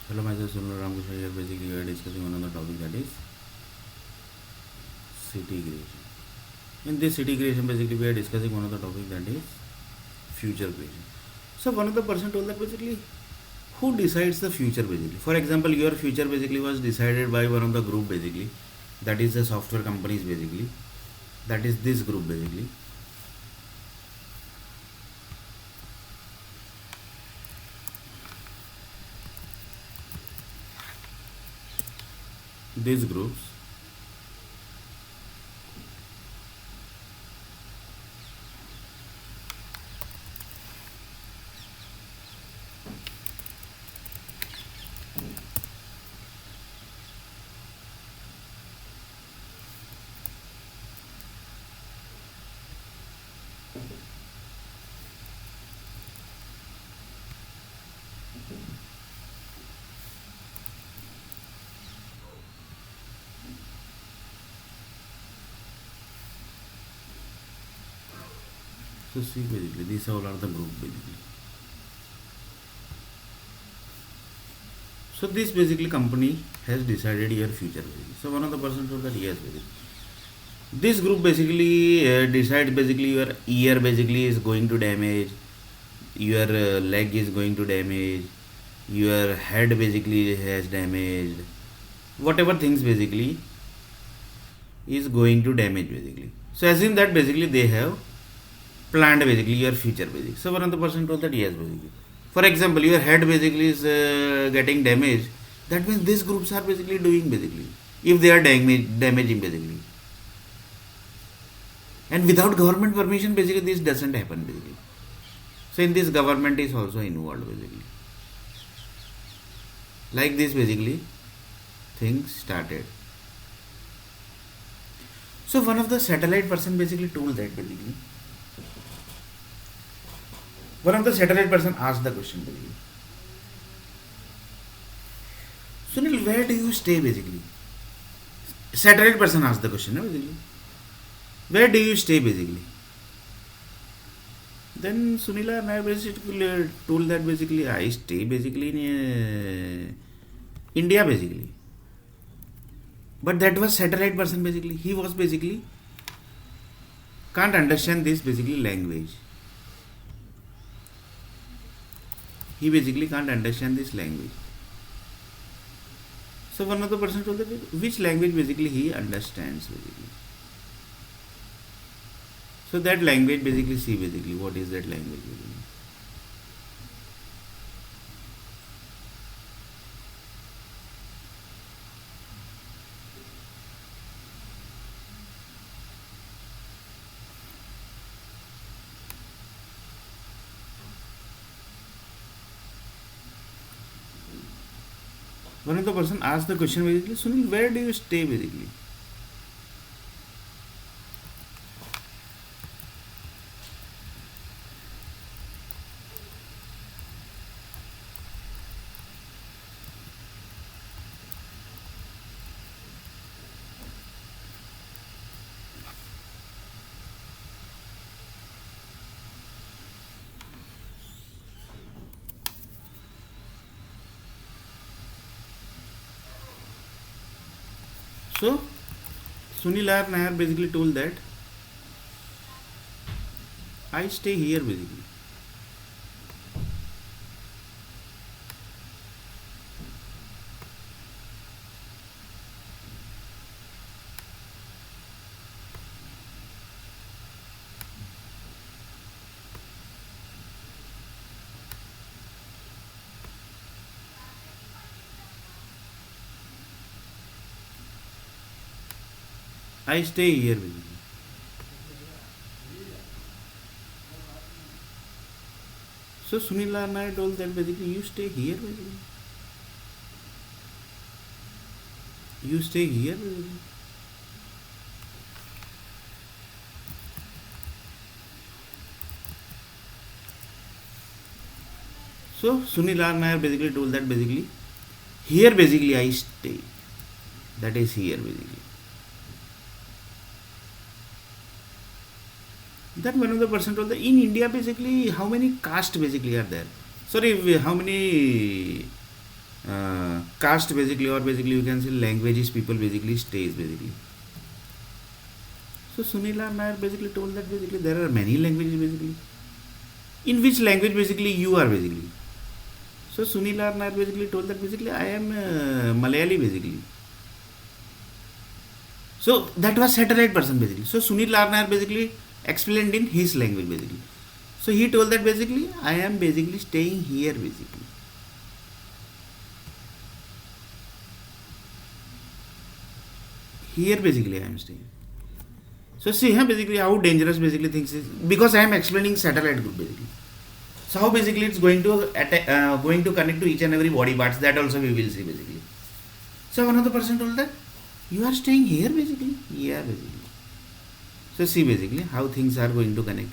Hello, myself Sunil Ramakrishna here. Basically, we are discussing one of the topic that is city creation. In this city creation, basically, we are discussing one of the topic that is future creation. So, one of the person told that basically, who decides the future basically? For example, your future basically was decided by one of the group basically, that is the software companies basically, that is this group basically. These groups. So see basically, these all are the group basically. So this basically company has decided your future basically. So one of the person told that yes basically. This group basically decide basically your ear basically is going to damage, your leg is going to damage, your head basically has damaged, whatever things basically is going to damage basically. So assume that basically they have planned basically your future basically. So one of the person told that yes basically. For example, your head basically is getting damaged. That means these groups are basically doing basically. If they are damaging basically. And without government permission, basically this doesn't happen basically. So in this government is also involved basically. Like this basically things started. So one of the satellite person basically told that basically. One of the satellite person asked the question basically. Sunil, where do you stay basically? Satellite person asked the question basically. Where do you stay basically? Then Sunila and I basically told that basically I stay basically in India basically. But that was satellite person basically. He was basically can't understand this basically language. He basically can't understand this language. So one of the person told that which language basically he understands basically. So that language basically see basically what is that language basically. One of the person asked the question basically, Sunil, where do you stay basically? So Sunil R. Nair basically told that I stay here basically. I stay here basically. So Sunil R. Nair told that basically you stay here basically. You stay here basically. So Sunil R. Nair basically told that basically here basically I stay. That is here basically. Then one of the person told that in India basically how many caste basically are there? Sorry, how many caste basically, or basically you can say languages people basically stays basically. So Sunil R. Nair basically told that basically there are many languages basically. In which language basically you are basically. So Sunil R. Nair basically told that basically I am Malayali basically. So that was satellite person basically. So Sunil R. Nair basically explained in his language basically. So he told that basically I am basically staying here basically. Here basically I am staying. So see here basically how dangerous basically things is, because I am explaining satellite group basically. So how basically it's going to going to connect to each and every body parts, that also we will see basically. So one of the person told that you are staying here basically. Yeah basically. So see basically how things are going to connect.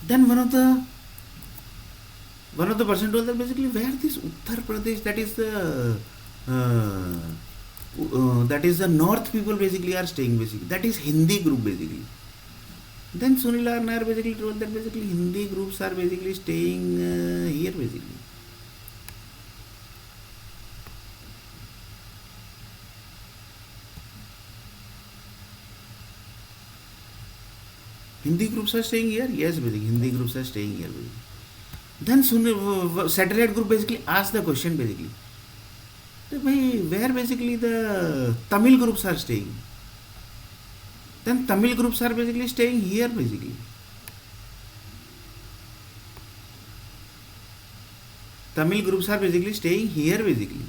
Then one of the person told that basically where this Uttar Pradesh, that is the north people basically are staying basically, that is Hindi group basically. Then Sunil R. Nair basically told that basically Hindi groups are basically staying here basically. Hindi groups are staying here? Yes, basically Hindi groups are staying here basically. Then satellite group basically asked the question basically, where basically the Tamil groups are staying. Then Tamil groups are basically staying here basically. Tamil groups are basically staying here basically.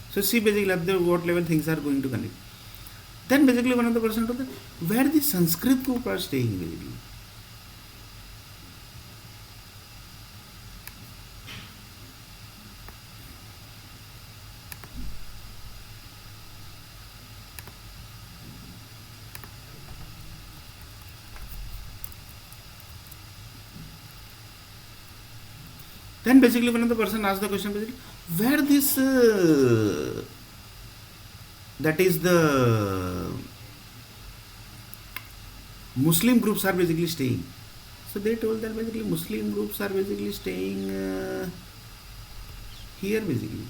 So see basically at what level things are going to connect. Then basically one of the person told that where the Sanskrit group are staying basically. Then basically one of the person asked the question basically where this that is the Muslim groups are basically staying. So they told that basically Muslim groups are basically staying here basically.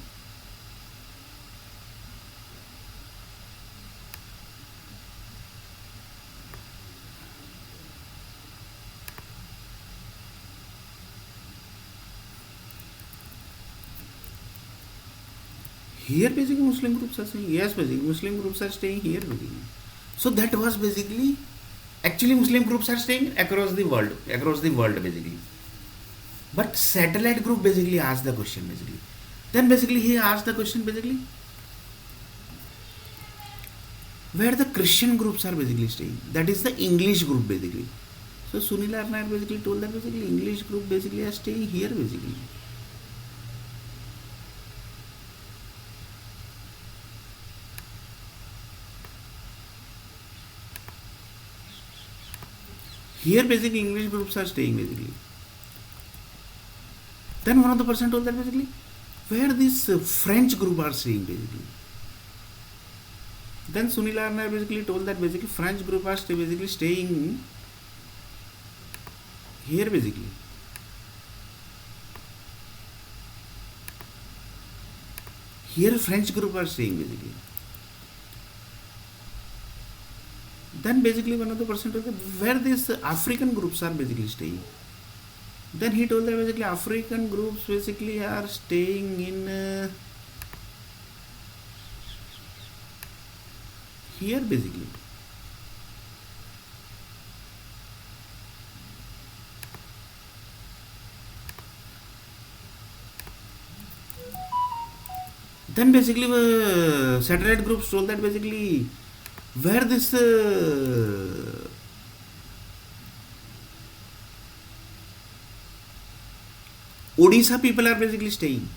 Here basically Muslim groups are staying. Yes, basically Muslim groups are staying here basically. So that was basically actually Muslim groups are staying across the world basically. But satellite group basically asked the question basically. Then basically he asked the question basically where the Christian groups are basically staying. That is the English group basically. So Sunil R. Nair basically told that basically English group basically are staying here basically. Here basically English groups are staying basically. Then one of the person told that basically where this French group are staying basically. Then Sunil R. Nair basically told that basically French group are basically staying here basically. Here French group are staying basically. Then basically one of the person told that where these African groups are basically staying. Then he told that basically African groups basically are staying in here basically. Then basically satellite groups told that basically where this Odisha people are basically staying.